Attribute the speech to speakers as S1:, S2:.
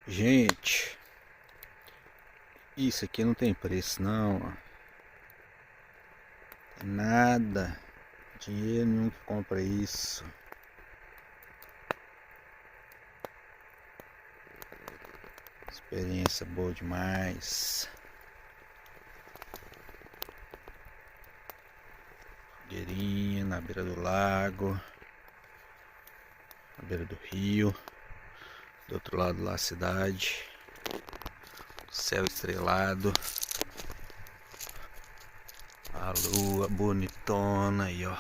S1: Gente, isso aqui não tem preço não, ó. Nada, dinheiro nenhum que compra isso. Experiência boa demais. Fogueirinha na beira do lago, na beira do rio. Do outro lado lá a cidade. Céu estrelado. A lua bonitona aí, ó.